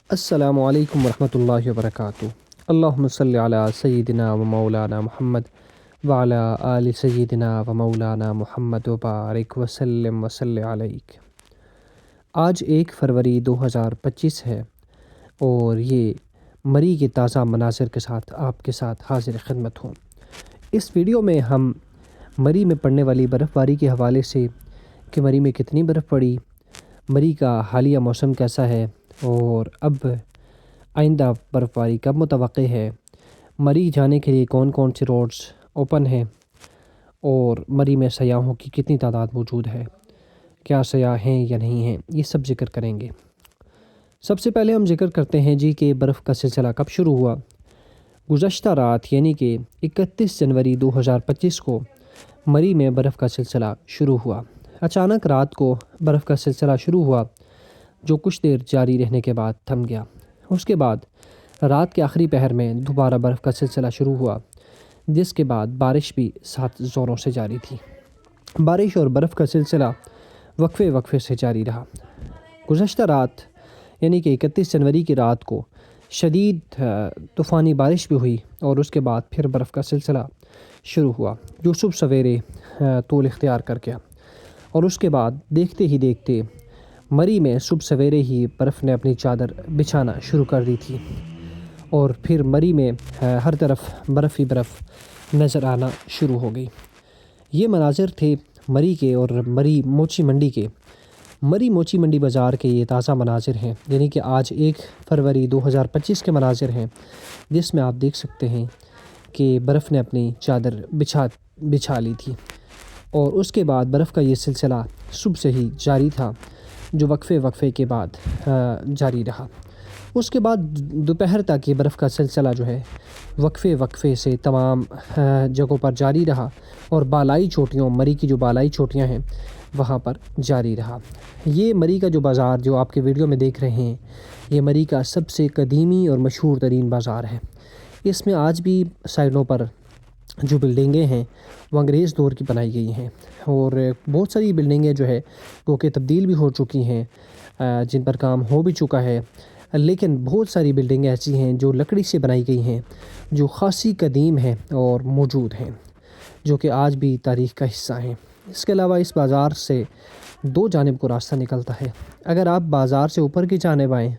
السلام علیکم ورحمۃ اللہ وبرکاتہ۔ اللہم صلی علی سیدنا و مولانا محمد وعلی آل سیدنا و مولانا محمد وبارک وسلم وصلی علیک۔ آج 1 فروری 2025 ہے اور یہ مری کے تازہ مناظر کے ساتھ آپ کے ساتھ حاضر خدمت ہوں۔ اس ویڈیو میں ہم مری میں پڑنے والی برف باری کے حوالے سے کہ مری میں کتنی برف پڑی، مری کا حالیہ موسم کیسا ہے اور اب آئندہ برف باری کب متوقع ہے، مری جانے کے لیے کون کون سے روڈز اوپن ہیں اور مری میں سیاحوں کی کتنی تعداد موجود ہے، کیا سیاح ہیں یا نہیں ہیں، یہ سب ذکر کریں گے۔ سب سے پہلے ہم ذکر کرتے ہیں کہ برف کا سلسلہ کب شروع ہوا۔ گزشتہ رات یعنی کہ 31 جنوری 2025 کو مری میں برف کا سلسلہ شروع ہوا۔ اچانک رات کو برف کا سلسلہ شروع ہوا جو کچھ دیر جاری رہنے کے بعد تھم گیا۔ اس کے بعد رات کے آخری پہر میں دوبارہ برف کا سلسلہ شروع ہوا، جس کے بعد بارش بھی ساتھ زوروں سے جاری تھی۔ بارش اور برف کا سلسلہ وقفے سے جاری رہا۔ گزشتہ رات یعنی کہ 31 جنوری کی رات کو شدید طوفانی بارش بھی ہوئی اور اس کے بعد پھر برف کا سلسلہ شروع ہوا جو صبح سویرے طول اختیار کر گیا، اور اس کے بعد دیکھتے ہی دیکھتے مری میں صبح سویرے ہی برف نے اپنی چادر بچھانا شروع کر دی تھی، اور پھر مری میں ہر طرف برف ہی برف نظر آنا شروع ہو گئی۔ یہ مناظر تھے مری کے اور مری موچی منڈی کے۔ مری موچی منڈی بازار کے یہ تازہ مناظر ہیں، یعنی کہ آج 1 فروری 2025 کے مناظر ہیں، جس میں آپ دیکھ سکتے ہیں کہ برف نے اپنی چادر بچھا لی تھی، اور اس کے بعد برف کا یہ سلسلہ صبح سے ہی جاری تھا جو وقفے کے بعد جاری رہا۔ اس کے بعد دوپہر تک یہ برف کا سلسلہ جو ہے وقفے سے تمام جگہوں پر جاری رہا، اور بالائی چوٹیوں مری کی جو بالائی چوٹیاں ہیں وہاں پر جاری رہا۔ یہ مری کا جو بازار جو آپ کے ویڈیو میں دیکھ رہے ہیں، یہ مری کا سب سے قدیمی اور مشہور ترین بازار ہے۔ اس میں آج بھی سائڈوں پر جو بلڈنگیں ہیں وہ انگریز دور کی بنائی گئی ہیں، اور بہت ساری بلڈنگیں جو ہے وہ کہ تبدیل بھی ہو چکی ہیں، جن پر کام ہو بھی چکا ہے، لیکن بہت ساری بلڈنگیں ایسی ہیں جو لکڑی سے بنائی گئی ہیں، جو خاصی قدیم ہیں اور موجود ہیں، جو کہ آج بھی تاریخ کا حصہ ہیں۔ اس کے علاوہ اس بازار سے 2 جانب کو راستہ نکلتا ہے۔ اگر آپ بازار سے اوپر کی جانب آئیں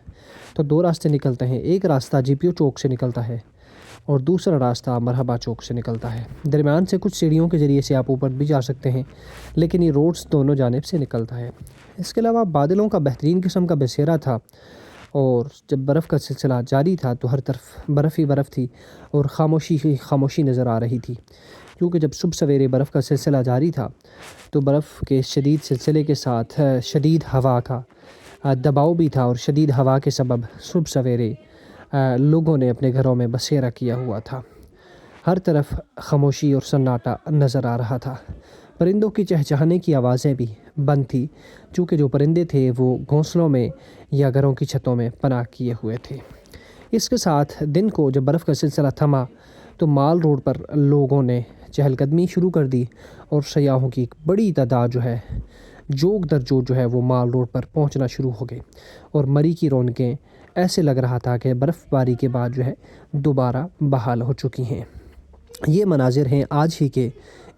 تو 2 راستے نکلتے ہیں۔ ایک راستہ GPO چوک سے نکلتا ہے اور دوسرا راستہ مرحبا چوک سے نکلتا ہے۔ درمیان سے کچھ سیڑھیوں کے ذریعے سے آپ اوپر بھی جا سکتے ہیں، لیکن یہ روڈز دونوں جانب سے نکلتا ہے۔ اس کے علاوہ بادلوں کا بہترین قسم کا بسیرا تھا، اور جب برف کا سلسلہ جاری تھا تو ہر طرف برف ہی برف تھی اور خاموشی نظر آ رہی تھی، کیونکہ جب صبح سویرے برف کا سلسلہ جاری تھا تو برف کے شدید سلسلے کے ساتھ شدید ہوا کا دباؤ بھی تھا، اور شدید ہوا کے سبب صبح سویرے لوگوں نے اپنے گھروں میں بسیرا کیا ہوا تھا۔ ہر طرف خاموشی اور سناٹا نظر آ رہا تھا۔ پرندوں کی چہچہانے کی آوازیں بھی بند تھی، چونکہ جو پرندے تھے وہ گھونسلوں میں یا گھروں کی چھتوں میں پناہ کیے ہوئے تھے۔ اس کے ساتھ دن کو جب برف کا سلسلہ تھما تو مال روڈ پر لوگوں نے چہل قدمی شروع کر دی، اور سیاحوں کی ایک بڑی تعداد جو ہے جوگ در جوگ جو ہے وہ مال روڈ پر پہنچنا شروع ہو گئے، اور مری کی رونقیں ایسے لگ رہا تھا کہ برف باری کے بعد جو ہے دوبارہ بحال ہو چکی ہیں۔ یہ مناظر ہیں آج ہی کے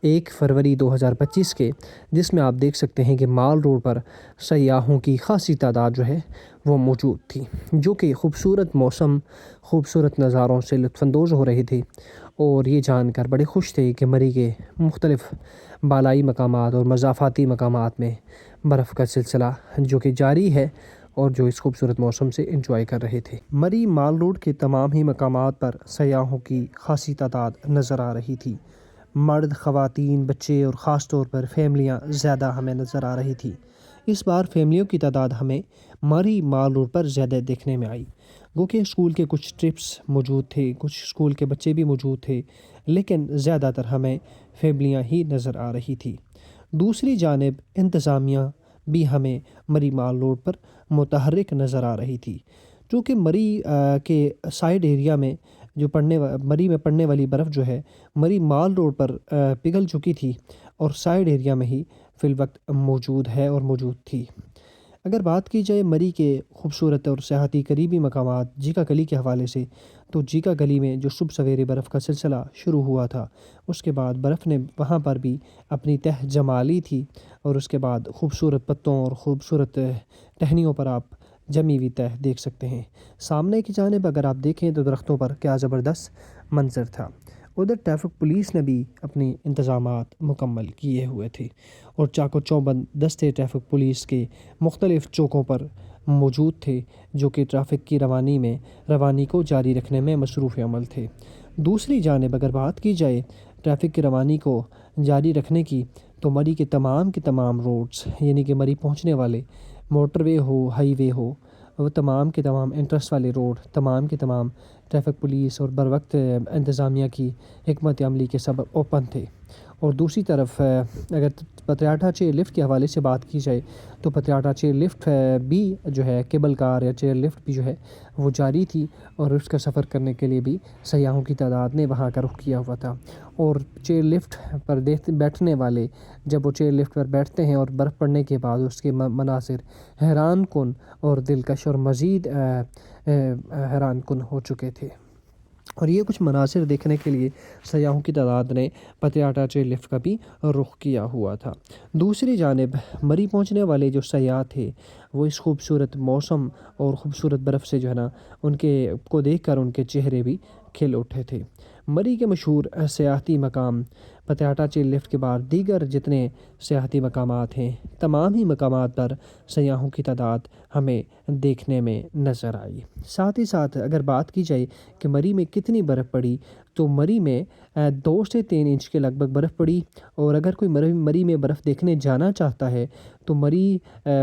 1 فروری 2025 کے، جس میں آپ دیکھ سکتے ہیں کہ مال روڈ پر سیاحوں کی خاصی تعداد جو ہے وہ موجود تھی، جو کہ خوبصورت موسم، خوبصورت نظاروں سے لطف اندوز ہو رہی تھی، اور یہ جان کر بڑے خوش تھے کہ مری کے مختلف بالائی مقامات اور مضافاتی مقامات میں برف کا سلسلہ جو کہ جاری ہے اور جو اس خوبصورت موسم سے انجوائے کر رہے تھے۔ مری مال روڈ کے تمام ہی مقامات پر سیاحوں کی خاصی تعداد نظر آ رہی تھی۔ مرد، خواتین، بچے اور خاص طور پر فیملیاں زیادہ ہمیں نظر آ رہی تھی۔ اس بار فیملیوں کی تعداد ہمیں مری مال روڈ پر زیادہ دیکھنے میں آئی، گو کہ اسکول کے کچھ ٹرپس موجود تھے، کچھ اسکول کے بچے بھی موجود تھے، لیکن زیادہ تر ہمیں فیملیاں ہی نظر آ رہی تھی۔ دوسری جانب انتظامیہ بھی ہمیں مری مال روڈ پر متحرک نظر آ رہی تھی، چونکہ مری کے سائیڈ ایریا میں جو مری میں پڑنے والی برف جو ہے مری مال روڈ پر پگھل چکی تھی، اور سائیڈ ایریا میں ہی فی الوقت موجود ہے اور موجود تھی۔ اگر بات کی جائے مری کے خوبصورت اور سیاحتی قریبی مقامات جیکا گلی کے حوالے سے، تو جیکا گلی میں جو صبح سویرے برف کا سلسلہ شروع ہوا تھا، اس کے بعد برف نے وہاں پر بھی اپنی تہ جما لی تھی، اور اس کے بعد خوبصورت پتوں اور خوبصورت ٹہنیوں پر آپ جمی ہوئی تہ دیکھ سکتے ہیں۔ سامنے کی جانب اگر آپ دیکھیں تو درختوں پر کیا زبردست منظر تھا۔ ادھر ٹریفک پولیس نے بھی اپنی انتظامات مکمل کیے ہوئے تھے، اور چاق و چوبند دستے ٹریفک پولیس کے مختلف چوکوں پر موجود تھے، جو کہ ٹریفک کی روانی کو جاری رکھنے میں مصروف عمل تھے۔ دوسری جانب اگر بات کی جائے ٹریفک کی روانی کو جاری رکھنے کی، تو مری کے تمام روڈز، یعنی کہ مری پہنچنے والے موٹر وے ہو، ہائی وے ہو، وہ تمام کے تمام انٹرسٹ والے روڈ تمام کے تمام ٹریفک پولیس اور بروقت انتظامیہ کی حکمت عملی کے سبب اوپن تھے۔ اور دوسری طرف اگر پتریاٹا چیئر لفٹ کے حوالے سے بات کی جائے، تو پتریاٹا چیئر لفٹ بھی جو ہے کیبل کار یا چیئر لفٹ بھی جو ہے وہ جاری تھی، اور اس کا سفر کرنے کے لیے بھی سیاحوں کی تعداد نے وہاں کا رخ کیا ہوا تھا۔ اور چیئر لفٹ پر بیٹھنے والے جب وہ چیئر لفٹ پر بیٹھتے ہیں اور برف پڑنے کے بعد اس کے مناظر حیران کن اور دلکش اور مزید حیران کن ہو چکے تھے، اور یہ کچھ مناظر دیکھنے کے لیے سیاحوں کی تعداد نے پتریاٹا چیئر لفٹ کا بھی رخ کیا ہوا تھا۔ دوسری جانب مری پہنچنے والے جو سیاح تھے، وہ اس خوبصورت موسم اور خوبصورت برف سے جو ہے نا ان کو دیکھ کر ان کے چہرے بھی کھل اٹھے تھے۔ مری کے مشہور سیاحتی مقام پتریاٹا چیئر لفٹ کے بعد دیگر جتنے سیاحتی مقامات ہیں، تمام ہی مقامات پر سیاحوں کی تعداد ہمیں دیکھنے میں نظر آئی۔ ساتھ ہی ساتھ اگر بات کی جائے کہ مری میں کتنی برف پڑی، تو مری میں 2 سے 3 انچ کے لگ بھگ برف پڑی، اور اگر کوئی مری میں برف دیکھنے جانا چاہتا ہے تو مری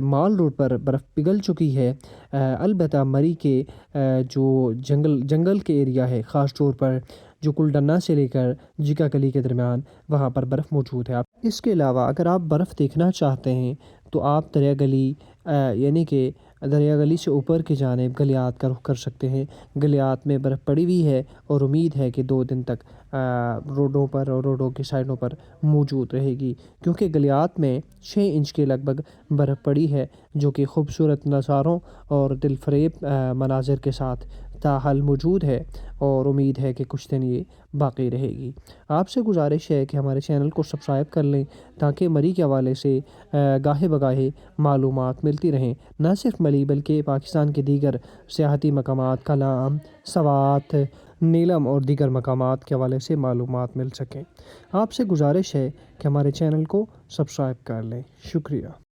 مال روڈ پر برف پگھل چکی ہے۔ البتہ مری کے جو جنگل کے ایریا ہے، خاص طور پر جو کلڈنا سے لے کر جیکا گلی کے درمیان، وہاں پر برف موجود ہے۔ اس کے علاوہ اگر آپ برف دیکھنا چاہتے ہیں تو آپ دریا گلی یعنی کہ دریا گلی سے اوپر کی جانب گلیات کا رخ کر سکتے ہیں۔ گلیات میں برف پڑی ہوئی ہے، اور امید ہے کہ 2 دن تک روڈوں پر اور روڈوں کی سائڈوں پر موجود رہے گی، کیونکہ گلیات میں 6 انچ کے لگ بھگ برف پڑی ہے، جو کہ خوبصورت نظاروں اور دل فریب مناظر کے ساتھ تاحال موجود ہے، اور امید ہے کہ کچھ دن یہ باقی رہے گی۔ آپ سے گزارش ہے کہ ہمارے چینل کو سبسکرائب کر لیں، تاکہ مری کے حوالے سے گاہے بگاہے معلومات ملتی رہیں، نہ صرف مری بلکہ پاکستان کے دیگر سیاحتی مقامات، کلام، سوات، نیلم اور دیگر مقامات کے حوالے سے معلومات مل سکیں۔ آپ سے گزارش ہے کہ ہمارے چینل کو سبسکرائب کر لیں۔ شکریہ۔